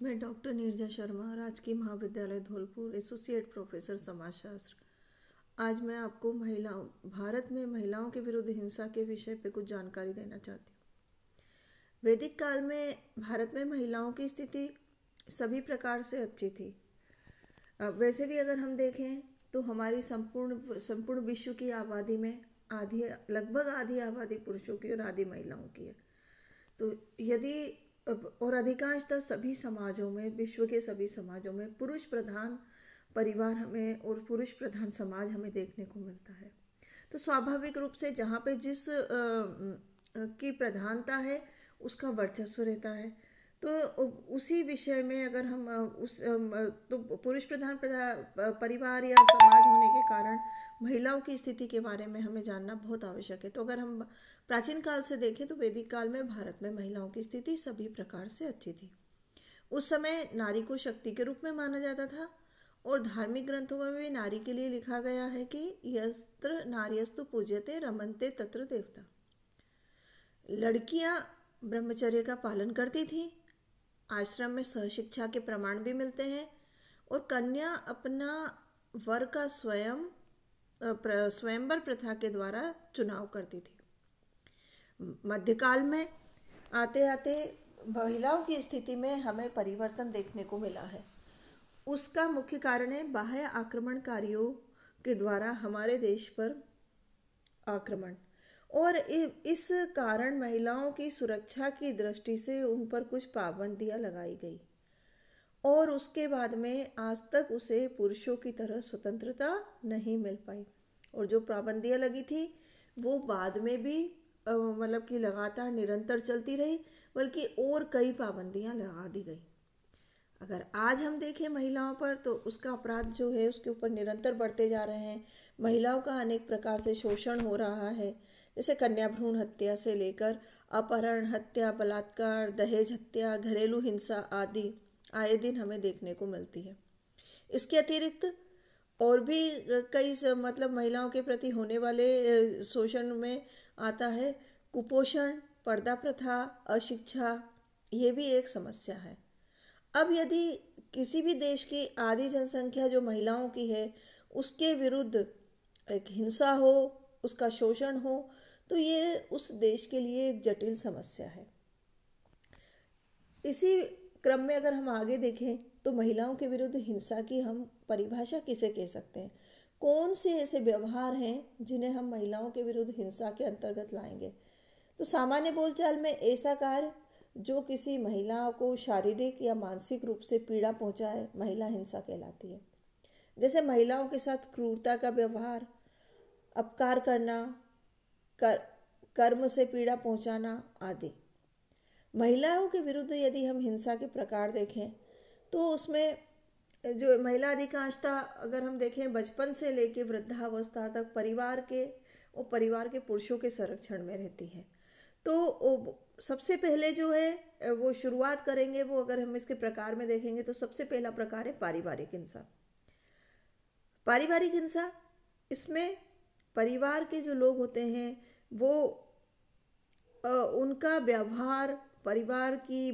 मैं डॉक्टर नीरजा शर्मा, राजकीय महाविद्यालय धौलपुर, एसोसिएट प्रोफेसर समाजशास्त्र। आज मैं आपको भारत में महिलाओं के विरुद्ध हिंसा के विषय पे कुछ जानकारी देना चाहती हूँ। वैदिक काल में भारत में महिलाओं की स्थिति सभी प्रकार से अच्छी थी। वैसे भी अगर हम देखें तो हमारी संपूर्ण विश्व की आबादी में लगभग आधी आबादी पुरुषों की और आधी महिलाओं की है। तो यदि और अधिकांशतः सभी समाजों में, विश्व के सभी समाजों में पुरुष प्रधान परिवार हमें और पुरुष प्रधान समाज हमें देखने को मिलता है। तो स्वाभाविक रूप से जहाँ पे जिस की प्रधानता है उसका वर्चस्व रहता है। तो उसी विषय में अगर हम तो पुरुष प्रधान परिवार या समाज होने के कारण महिलाओं की स्थिति के बारे में हमें जानना बहुत आवश्यक है। तो अगर हम प्राचीन काल से देखें तो वैदिक काल में भारत में महिलाओं की स्थिति सभी प्रकार से अच्छी थी। उस समय नारी को शक्ति के रूप में माना जाता था और धार्मिक ग्रंथों में भी नारी के लिए लिखा गया है कि यस्त्र नार्यस्तु पूज्यते रमन्ते तत्र देवता। लड़कियां ब्रह्मचर्य का पालन करती थीं, आश्रम में सहशिक्षा के प्रमाण भी मिलते हैं और कन्या अपना वर का स्वयंवर प्रथा के द्वारा चुनाव करती थी। मध्यकाल में आते आते महिलाओं की स्थिति में हमें परिवर्तन देखने को मिला है। उसका मुख्य कारण है बाह्य आक्रमणकारियों के द्वारा हमारे देश पर आक्रमण, और इस कारण महिलाओं की सुरक्षा की दृष्टि से उन पर कुछ पाबंदियां लगाई गई और उसके बाद में आज तक उसे पुरुषों की तरह स्वतंत्रता नहीं मिल पाई। और जो पाबंदियां लगी थी वो बाद में भी मतलब कि लगातार निरंतर चलती रही, बल्कि और कई पाबंदियां लगा दी गई। अगर आज हम देखें महिलाओं पर तो उसका अपराध जो है उसके ऊपर निरंतर बढ़ते जा रहे हैं। महिलाओं का अनेक प्रकार से शोषण हो रहा है, जैसे कन्या भ्रूण हत्या से लेकर अपहरण, हत्या, बलात्कार, दहेज हत्या, घरेलू हिंसा आदि आए दिन हमें देखने को मिलती है। इसके अतिरिक्त और भी कई मतलब महिलाओं के प्रति होने वाले शोषण में आता है कुपोषण, पर्दा प्रथा, अशिक्षा। ये भी एक समस्या है। अब यदि किसी भी देश की आधी जनसंख्या जो महिलाओं की है उसके विरुद्ध एक हिंसा हो, उसका शोषण हो, तो ये उस देश के लिए एक जटिल समस्या है। इसी क्रम में अगर हम आगे देखें तो महिलाओं के विरुद्ध हिंसा की हम परिभाषा किसे कह सकते हैं? कौन से ऐसे व्यवहार हैं जिन्हें हम महिलाओं के विरुद्ध हिंसा के अंतर्गत लाएंगे? तो सामान्य बोलचाल में ऐसा कार्य जो किसी महिला को शारीरिक या मानसिक रूप से पीड़ा पहुंचाए महिला हिंसा कहलाती है। जैसे महिलाओं के साथ क्रूरता का व्यवहार, अपकार करना, कर्म से पीड़ा पहुंचाना आदि। महिलाओं के विरुद्ध यदि हम हिंसा के प्रकार देखें तो उसमें जो महिला अधिकांशता अगर हम देखें बचपन से लेकर वृद्धावस्था तक परिवार के पुरुषों के संरक्षण में रहती है। तो सबसे पहले जो है वो शुरुआत करेंगे, वो अगर हम इसके प्रकार में देखेंगे तो सबसे पहला प्रकार है पारिवारिक हिंसा। पारिवारिक हिंसा, इसमें परिवार के जो लोग होते हैं वो उनका व्यवहार परिवार की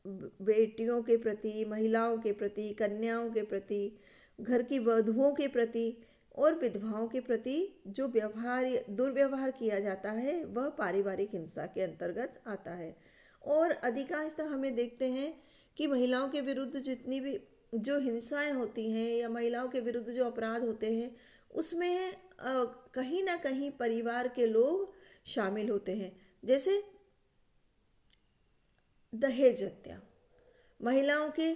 बेटियों के प्रति, महिलाओं के प्रति, कन्याओं के प्रति, घर की वधुओं के प्रति और विधवाओं के प्रति जो दुर्व्यवहार किया जाता है वह पारिवारिक हिंसा के अंतर्गत आता है। और अधिकांशतः हमें देखते हैं कि महिलाओं के विरुद्ध जितनी भी जो हिंसाएं होती हैं या महिलाओं के विरुद्ध जो अपराध होते हैं उसमें कहीं ना कहीं परिवार के लोग शामिल होते हैं। जैसे दहेज हत्या, महिलाओं के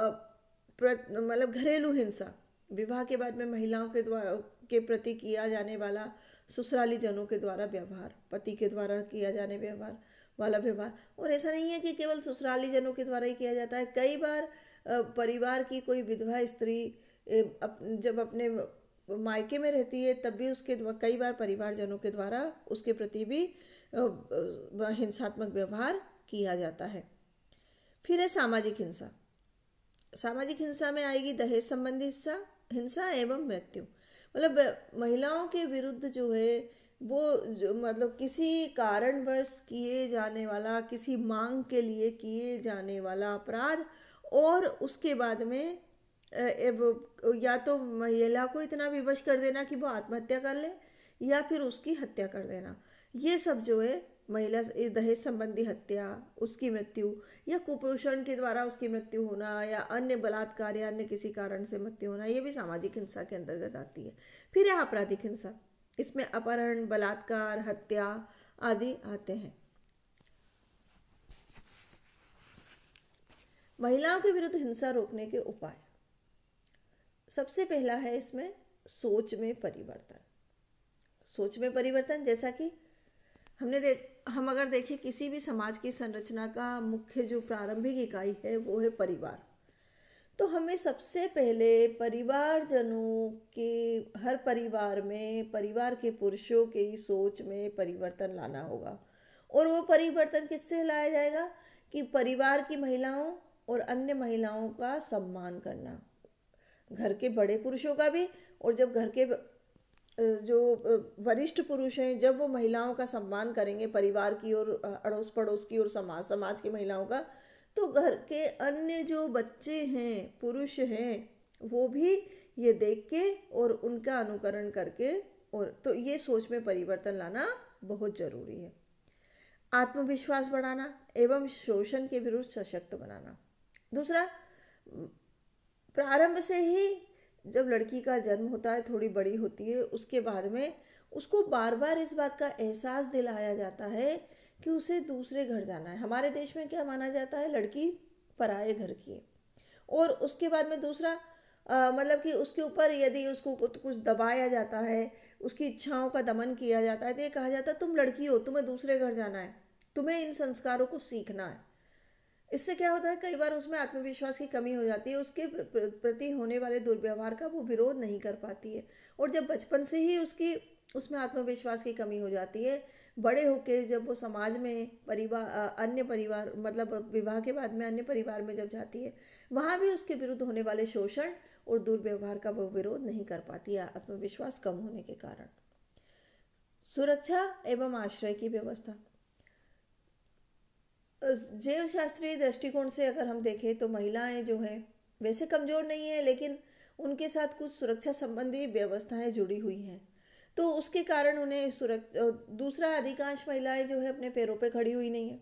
मतलब घरेलू हिंसा, विवाह के बाद में महिलाओं के प्रति किया जाने वाला ससुराली जनों के द्वारा व्यवहार, पति के द्वारा किया जाने व्यवहार। और ऐसा नहीं है कि केवल ससुराली जनों के द्वारा ही किया जाता है। कई बार परिवार की कोई विधवा स्त्री जब अपने मायके में रहती है तब भी उसके कई बार परिवारजनों के द्वारा उसके प्रति भी हिंसात्मक व्यवहार किया जाता है। फिर है सामाजिक हिंसा। सामाजिक हिंसा में आएगी दहेज संबंधी हिंसा एवं मृत्यु। मतलब महिलाओं के विरुद्ध जो है वो जो मतलब किसी कारणवश किए जाने वाला, किसी मांग के लिए किए जाने वाला अपराध, और उसके बाद में या तो महिला को इतना विवश कर देना कि वो आत्महत्या कर ले, या फिर उसकी हत्या कर देना। ये सब जो है महिला दहेज संबंधी हत्या, उसकी मृत्यु, या कुपोषण के द्वारा उसकी मृत्यु होना, या अन्य बलात्कार या अन्य किसी कारण से मृत्यु होना, ये भी सामाजिक हिंसा के अंतर्गत आती है। फिर है आपराधिक हिंसा, इसमें अपहरण, बलात्कार, हत्या आदि आते हैं। महिलाओं के विरुद्ध हिंसा रोकने के उपाय, सबसे पहला है इसमें सोच में परिवर्तन। सोच में परिवर्तन, जैसा कि हम अगर देखें किसी भी समाज की संरचना का मुख्य जो प्रारंभिक इकाई है वो है परिवार। तो हमें सबसे पहले परिवारजनों के, हर परिवार में परिवार के पुरुषों की सोच में परिवर्तन लाना होगा। और वो परिवर्तन किससे लाया जाएगा कि परिवार की महिलाओं और अन्य महिलाओं का सम्मान करना, घर के बड़े पुरुषों का भी, और जब घर के जो वरिष्ठ पुरुष हैं जब वो महिलाओं का सम्मान करेंगे, परिवार की और अड़ोस पड़ोस की और समाज की महिलाओं का, तो घर के अन्य जो बच्चे हैं, पुरुष हैं, वो भी ये देख के और उनका अनुकरण करके, और तो ये सोच में परिवर्तन लाना बहुत ज़रूरी है। आत्मविश्वास बढ़ाना एवं शोषण के विरुद्ध सशक्त बनाना। दूसरा, प्रारंभ से ही जब लड़की का जन्म होता है, थोड़ी बड़ी होती है, उसके बाद में उसको बार बार इस बात का एहसास दिलाया जाता है कि उसे दूसरे घर जाना है। हमारे देश में क्या माना जाता है, लड़की पराये घर की है। और उसके बाद में दूसरा मतलब कि उसके ऊपर यदि उसको कुछ दबाया जाता है, उसकी इच्छाओं का दमन किया जाता है, तो ये कहा जाता है तुम लड़की हो, तुम्हें दूसरे घर जाना है, तुम्हें इन संस्कारों को सीखना है। इससे क्या होता है, कई बार उसमें आत्मविश्वास की कमी हो जाती है, उसके प्रति होने वाले दुर्व्यवहार का वो विरोध नहीं कर पाती है। और जब बचपन से ही उसमें आत्मविश्वास की कमी हो जाती है, बड़े होके जब वो समाज में अन्य परिवार मतलब विवाह के बाद में अन्य परिवार में जब जाती है, वहाँ भी उसके विरुद्ध होने वाले शोषण और दुर्व्यवहार का वो विरोध नहीं कर पाती है, आत्मविश्वास कम होने के कारण। सुरक्षा एवं आश्रय की व्यवस्था, जैव शास्त्रीय दृष्टिकोण से अगर हम देखें तो महिलाएं जो हैं वैसे कमज़ोर नहीं है, लेकिन उनके साथ कुछ सुरक्षा संबंधी व्यवस्थाएं जुड़ी हुई हैं। तो उसके कारण उन्हें दूसरा, अधिकांश महिलाएं जो है अपने पैरों पे खड़ी हुई नहीं है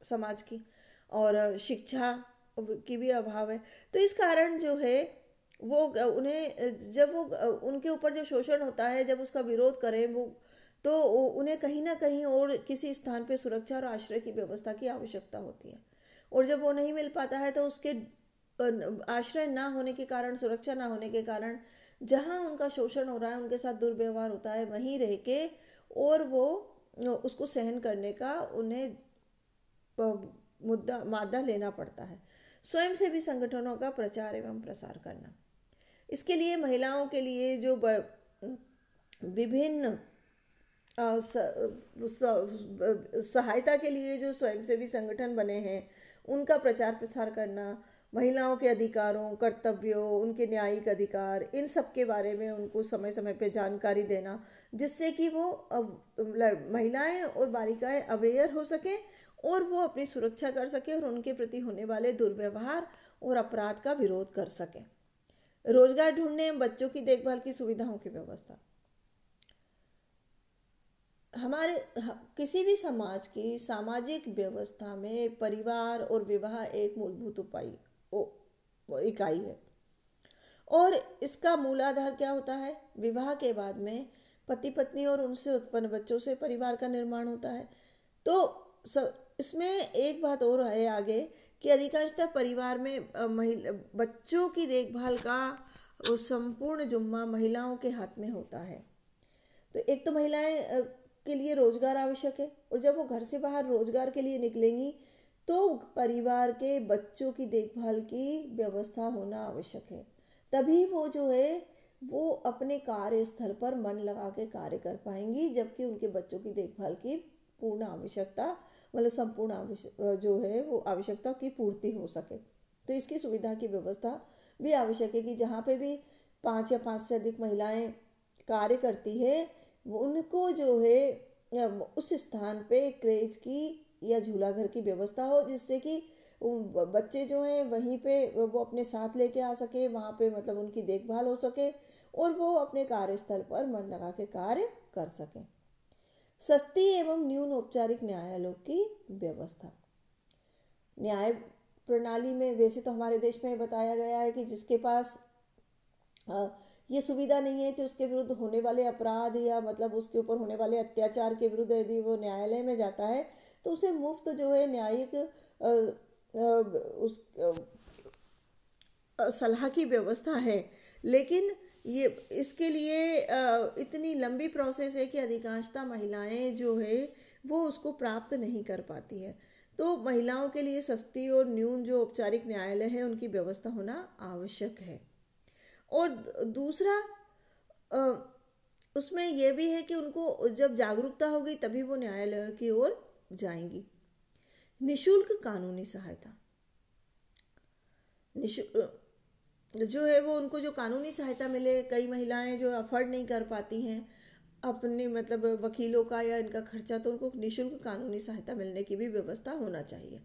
समाज की, और शिक्षा की भी अभाव है। तो इस कारण जो है वो उन्हें जब वो उनके ऊपर जो शोषण होता है, जब उसका विरोध करें वो, तो उन्हें कहीं ना कहीं और किसी स्थान पे सुरक्षा और आश्रय की व्यवस्था की आवश्यकता होती है। और जब वो नहीं मिल पाता है तो उसके आश्रय ना होने के कारण, सुरक्षा ना होने के कारण, जहाँ उनका शोषण हो रहा है, उनके साथ दुर्व्यवहार होता है, वहीं रह के और वो उसको सहन करने का उन्हें मादा लेना पड़ता है। स्वयंसेवी संगठनों का प्रचार एवं प्रसार करना, इसके लिए महिलाओं के लिए जो विभिन्न सहायता के लिए जो स्वयंसेवी संगठन बने हैं, उनका प्रचार प्रसार करना, महिलाओं के अधिकारों, कर्तव्यों, उनके न्यायिक अधिकार, इन सब के बारे में उनको समय समय पे जानकारी देना, जिससे कि वो महिलाएं और बालिकाएं अवेयर हो सकें और वो अपनी सुरक्षा कर सकें और उनके प्रति होने वाले दुर्व्यवहार और अपराध का विरोध कर सकें। रोजगार ढूंढने, बच्चों की देखभाल की सुविधाओं की व्यवस्था, हमारे किसी भी समाज की सामाजिक व्यवस्था में परिवार और विवाह एक मूलभूत इकाई है। और इसका मूलाधार क्या होता है, विवाह के बाद में पति पत्नी और उनसे उत्पन्न बच्चों से परिवार का निर्माण होता है। तो इसमें एक बात और है आगे कि अधिकांशतः परिवार में बच्चों की देखभाल का वो संपूर्ण जिम्मा महिलाओं के हाथ में होता है। तो एक तो महिलाएं के लिए रोजगार आवश्यक है, और जब वो घर से बाहर रोजगार के लिए निकलेंगी तो परिवार के बच्चों की देखभाल की व्यवस्था होना आवश्यक है। तभी वो जो है वो अपने कार्यस्थल पर मन लगा के कार्य कर पाएंगी, जबकि उनके बच्चों की देखभाल की पूर्ण आवश्यकता मतलब संपूर्ण जो है वो आवश्यकता की पूर्ति हो सके। तो इसकी सुविधा की व्यवस्था भी आवश्यक है कि जहाँ पे भी 5 या 5 से अधिक महिलाएं कार्य करती है, उनको जो है उस स्थान पे क्रेज की या झूला घर की व्यवस्था हो, जिससे कि बच्चे जो हैं वहीं पे वो अपने साथ लेके आ सके, वहाँ पे मतलब उनकी देखभाल हो सके और वो अपने कार्यस्थल पर मन लगा के कार्य कर सकें। सस्ती एवं न्यून औपचारिक न्यायालयों की व्यवस्था। न्याय प्रणाली में वैसे तो हमारे देश में बताया गया है कि जिसके पास ये सुविधा नहीं है कि उसके विरुद्ध होने वाले अपराध या मतलब उसके ऊपर होने वाले अत्याचार के विरुद्ध यदि वो न्यायालय में जाता है तो उसे मुफ्त जो है न्यायिक उस सलाह की व्यवस्था है। लेकिन ये इसके लिए इतनी लंबी प्रोसेस है कि अधिकांशतः महिलाएं जो है वो उसको प्राप्त नहीं कर पाती है। तो महिलाओं के लिए सस्ती और न्यून जो औपचारिक न्यायालय है उनकी व्यवस्था होना आवश्यक है। और दूसरा उसमें यह भी है कि उनको जब जागरूकता होगी तभी वो न्यायालय की ओर जाएंगी। निशुल्क कानूनी सहायता जो है वो उनको जो कानूनी सहायता मिले, कई महिलाएं जो अफोर्ड नहीं कर पाती हैं अपने मतलब वकीलों का या इनका खर्चा, तो उनको निशुल्क कानूनी सहायता मिलने की भी व्यवस्था होना चाहिए।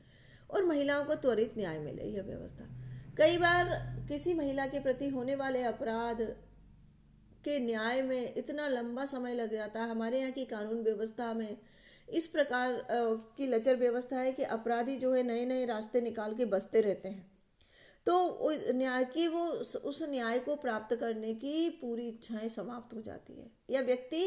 और महिलाओं को त्वरित न्याय मिले, यह व्यवस्था। कई बार किसी महिला के प्रति होने वाले अपराध के न्याय में इतना लंबा समय लग जाता है। हमारे यहाँ की कानून व्यवस्था में इस प्रकार की लचर व्यवस्था है कि अपराधी जो है नए नए रास्ते निकाल के बचते रहते हैं। तो न्याय की वो उस न्याय को प्राप्त करने की पूरी इच्छाएं समाप्त हो जाती है, या व्यक्ति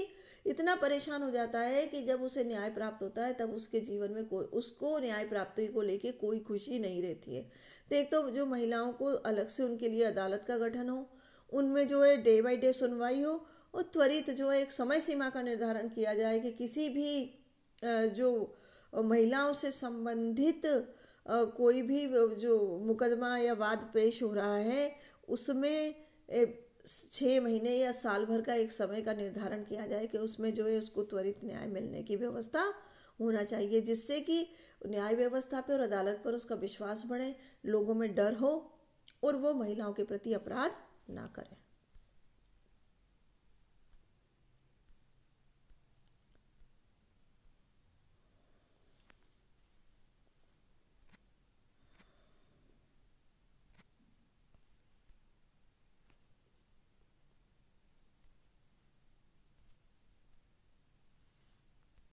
इतना परेशान हो जाता है कि जब उसे न्याय प्राप्त होता है तब उसके जीवन में कोई उसको न्याय प्राप्ति को लेके कोई खुशी नहीं रहती है। तो एक तो जो महिलाओं को अलग से उनके लिए अदालत का गठन हो, उनमें जो है डे बाई डे सुनवाई हो, और त्वरित जो है एक समय सीमा का निर्धारण किया जाए कि किसी भी जो महिलाओं से संबंधित कोई भी जो मुकदमा या वाद पेश हो रहा है उसमें 6 महीने या साल भर का एक समय का निर्धारण किया जाए कि उसमें जो है उसको त्वरित न्याय मिलने की व्यवस्था होना चाहिए, जिससे कि न्याय व्यवस्था पे और अदालत पर उसका विश्वास बढ़े, लोगों में डर हो और वो महिलाओं के प्रति अपराध ना करें।